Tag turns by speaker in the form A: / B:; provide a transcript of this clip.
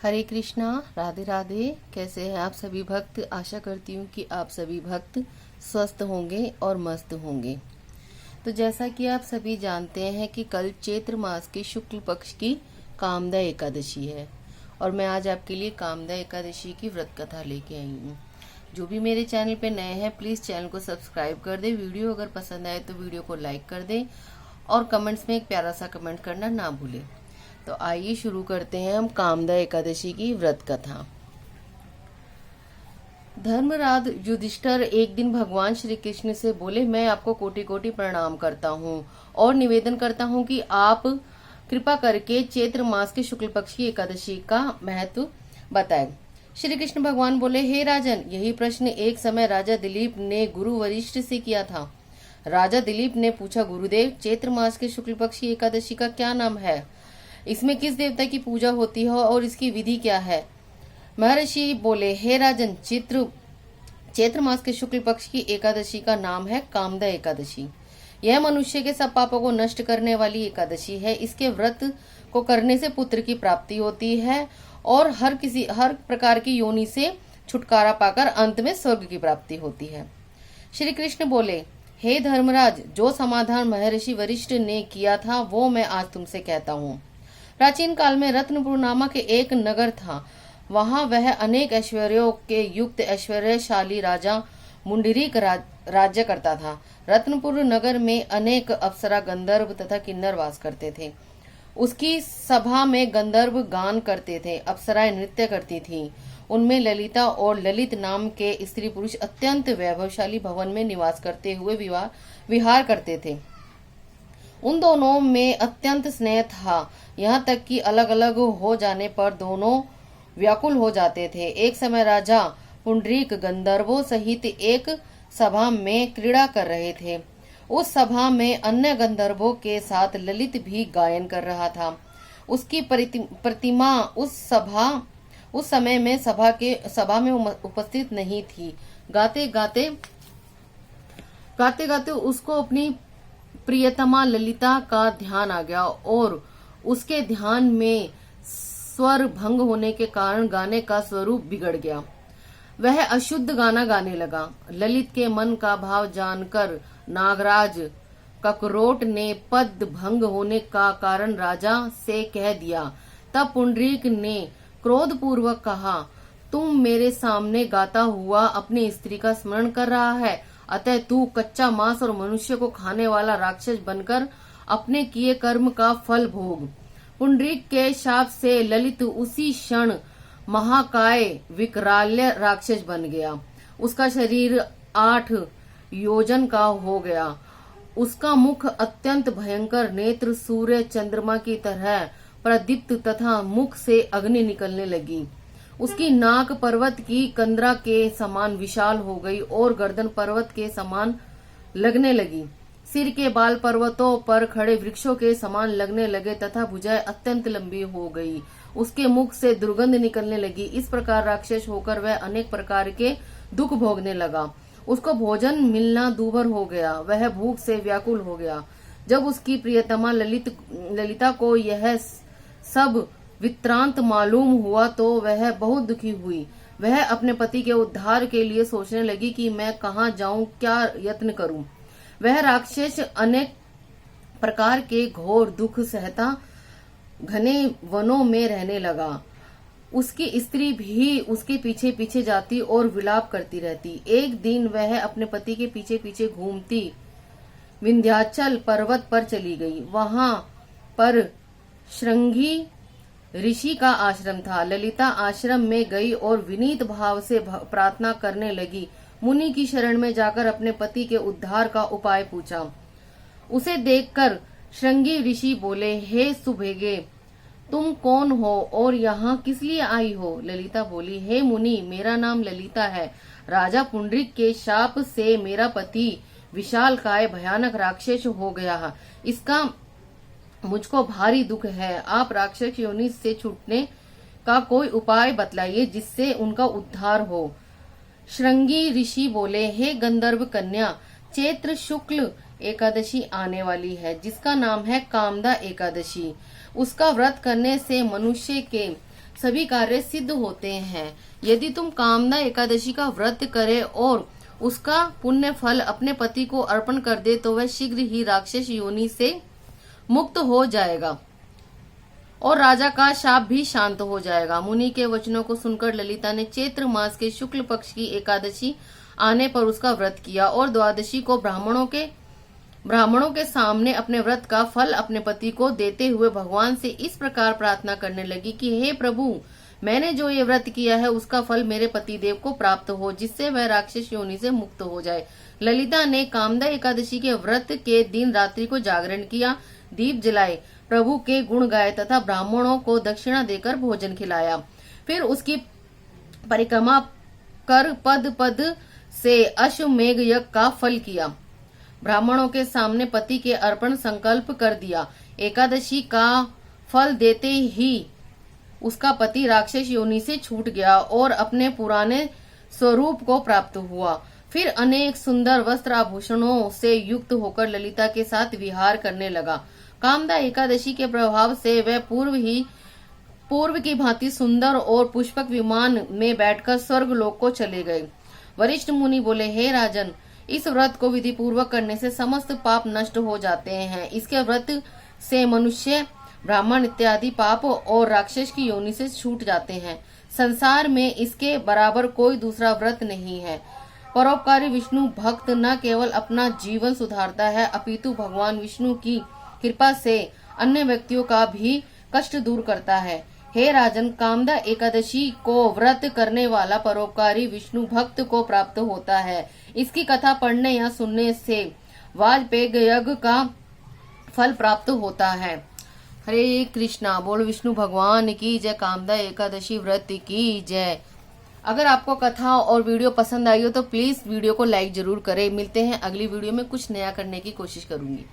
A: हरे कृष्णा, राधे राधे। कैसे हैं आप सभी भक्त? आशा करती हूँ कि आप सभी भक्त स्वस्थ होंगे और मस्त होंगे। तो जैसा कि आप सभी जानते हैं कि कल चैत्र मास के शुक्ल पक्ष की कामदा एकादशी है और मैं आज आपके लिए कामदा एकादशी की व्रत कथा लेके आई हूँ। जो भी मेरे चैनल पे नए हैं प्लीज़ चैनल को सब्सक्राइब कर दे। वीडियो अगर पसंद आए तो वीडियो को लाइक कर दे और कमेंट्स में एक प्यारा सा कमेंट करना ना भूलें। तो आइए शुरू करते हैं हम कामदा एकादशी की व्रत कथा। धर्मराज युधिष्ठिर एक दिन भगवान श्री कृष्ण से बोले, मैं आपको कोटि कोटि प्रणाम करता हूँ और निवेदन करता हूँ कि आप कृपा करके चैत्र मास के शुक्ल पक्ष की एकादशी का महत्व बताएं। श्री कृष्ण भगवान बोले, हे राजन, यही प्रश्न एक समय राजा दिलीप ने गुरु वशिष्ठ से किया था। राजा दिलीप ने पूछा, गुरुदेव, चैत्र मास के शुक्ल पक्ष की एकादशी का क्या नाम है? इसमें किस देवता की पूजा होती है और इसकी विधि क्या है? महर्षि बोले, हे राजन, चैत्र मास के शुक्ल पक्ष की एकादशी का नाम है कामदा एकादशी। यह मनुष्य के सब पापों को नष्ट करने वाली एकादशी है। इसके व्रत को करने से पुत्र की प्राप्ति होती है और हर प्रकार की योनि से छुटकारा पाकर अंत में स्वर्ग की प्राप्ति होती है। श्री कृष्ण बोले, हे धर्मराज, जो समाधान महर्षि वशिष्ठ ने किया था वो मैं आज तुमसे कहता हूँ। प्राचीन काल में रत्नपुर नामक एक नगर था। वहां वह अनेक ऐश्वर्यों के युक्त ऐश्वर्यशाली राजा मुंडरीक राज्य करता था। रत्नपुर नगर में अनेक अप्सरा, गंधर्व तथा किन्नर वास करते थे। उसकी सभा में गंधर्व गान करते थे, अप्सराएं नृत्य करती थीं। उनमें ललिता और ललित नाम के स्त्री पुरुष अत्यंत वैभवशाली भवन में निवास करते हुए विहार करते थे। उन दोनों में अत्यंत स्नेह था, यहाँ तक कि अलग अलग हो जाने पर दोनों व्याकुल हो जाते थे। एक समय राजा पुंडरीक गंधर्वों सहित एक सभा में क्रीड़ा कर रहे थे। उस सभा में अन्य गंधर्वों के साथ ललित भी गायन कर रहा था। उसकी प्रतिमा उस समय में सभा में उपस्थित नहीं थी। गाते गाते उसको अपनी प्रियतमा ललिता का ध्यान आ गया और उसके ध्यान में स्वर भंग होने के कारण गाने का स्वरूप बिगड़ गया। वह अशुद्ध गाना गाने लगा। ललित के मन का भाव जानकर नागराज ककरोट ने पद भंग होने का कारण राजा से कह दिया। तब पुंडरीक ने क्रोध पूर्वक कहा, तुम मेरे सामने गाता हुआ अपनी स्त्री का स्मरण कर रहा है, अतः तू कच्चा मांस और मनुष्य को खाने वाला राक्षस बनकर अपने किए कर्म का फल भोग। पुंडरीक के शाप से ललित उसी क्षण महाकाय विकराल्य राक्षस बन गया। उसका शरीर 8 योजन का हो गया। उसका मुख अत्यंत भयंकर, नेत्र सूर्य चंद्रमा की तरह प्रदीप्त तथा मुख से अग्नि निकलने लगी। उसकी नाक पर्वत की कंदरा के समान विशाल हो गई और गर्दन पर्वत के समान लगने लगी। सिर के बाल पर्वतों पर खड़े वृक्षों के समान लगने लगे तथा भुजाएं अत्यंत लंबी हो गई। उसके मुख से दुर्गंध निकलने लगी। इस प्रकार राक्षस होकर वह अनेक प्रकार के दुख भोगने लगा। उसको भोजन मिलना दूभर हो गया। वह भूख से व्याकुल हो गया। जब उसकी प्रियतमा ललिता को यह सब वृत्तांत मालूम हुआ तो वह बहुत दुखी हुई। वह अपने पति के उद्धार के लिए सोचने लगी कि मैं कहाँ जाऊं, क्या यत्न करूं। वह राक्षस अनेक प्रकार के घोर दुख सहता घने वनों में रहने लगा। उसकी स्त्री भी उसके पीछे पीछे जाती और विलाप करती रहती। एक दिन वह अपने पति के पीछे पीछे घूमती विंध्याचल पर्वत पर चली गई। वहां पर श्रृंगी ऋषि का आश्रम था। ललिता आश्रम में गई और विनीत भाव से प्रार्थना करने लगी। मुनि की शरण में जाकर अपने पति के उद्धार का उपाय पूछा। उसे देखकर श्रृंगी ऋषि बोले, हे सुभगे, तुम कौन हो और यहाँ किस लिए आई हो? ललिता बोली, हे मुनि, मेरा नाम ललिता है। राजा पुंडरीक के शाप से मेरा पति विशालकाय भयानक राक्षस हो गया। इसका मुझको भारी दुख है। आप राक्षस योनि से छूटने का कोई उपाय बतलाइए जिससे उनका उद्धार हो। श्रृंगी ऋषि बोले, हे गंधर्व कन्या, चैत्र शुक्ल एकादशी आने वाली है जिसका नाम है कामदा एकादशी। उसका व्रत करने से मनुष्य के सभी कार्य सिद्ध होते हैं। यदि तुम कामदा एकादशी का व्रत करे और उसका पुण्य फल अपने पति को अर्पण कर दे तो वह शीघ्र ही राक्षस योनि से मुक्त हो जाएगा और राजा का शाप भी शांत हो जाएगा। मुनि के वचनों को सुनकर ललिता ने चैत्र मास के शुक्ल पक्ष की एकादशी आने पर उसका व्रत किया और द्वादशी को ब्राह्मणों के सामने अपने व्रत का फल अपने पति को देते हुए भगवान से इस प्रकार प्रार्थना करने लगी कि हे प्रभु, मैंने जो ये व्रत किया है उसका फल मेरे पति देव को प्राप्त हो, जिससे वह राक्षस योनि से मुक्त हो जाए। ललिता ने कामदा एकादशी के व्रत के दिन रात्रि को जागरण किया, दीप जलाए, प्रभु के गुण गाए तथा ब्राह्मणों को दक्षिणा देकर भोजन खिलाया। फिर उसकी परिक्रमा कर पद पद से अश्वमेघ यज्ञ का फल किया। ब्राह्मणों के सामने पति के अर्पण संकल्प कर दिया। एकादशी का फल देते ही उसका पति राक्षस योनि से छूट गया और अपने पुराने स्वरूप को प्राप्त हुआ। फिर अनेक सुंदर वस्त्र आभूषणों से युक्त होकर ललिता के साथ विहार करने लगा। कामदा एकादशी के प्रभाव से वह पूर्व की भांति सुंदर और पुष्पक विमान में बैठकर स्वर्ग लोक को चले गए। वरिष्ठ मुनि बोले, हे राजन, इस व्रत को विधि पूर्वक करने से समस्त पाप नष्ट हो जाते हैं। इसके व्रत से मनुष्य, ब्राह्मण इत्यादि पाप और राक्षस की योनि से छूट जाते हैं। संसार में इसके बराबर कोई दूसरा व्रत नहीं है। परोपकारी विष्णु भक्त न केवल अपना जीवन सुधारता है अपितु भगवान विष्णु की कृपा से अन्य व्यक्तियों का भी कष्ट दूर करता है। हे राजन, कामदा एकादशी को व्रत करने वाला परोपकारी विष्णु भक्त को प्राप्त होता है। इसकी कथा पढ़ने या सुनने से वाजपेय यज्ञ का फल प्राप्त होता है। हरे कृष्णा। बोल विष्णु भगवान की जय। कामदा एकादशी व्रत की जय। अगर आपको कथा और वीडियो पसंद आई हो तो प्लीज वीडियो को लाइक जरूर करें। मिलते हैं अगली वीडियो में, कुछ नया करने की कोशिश करूंगी।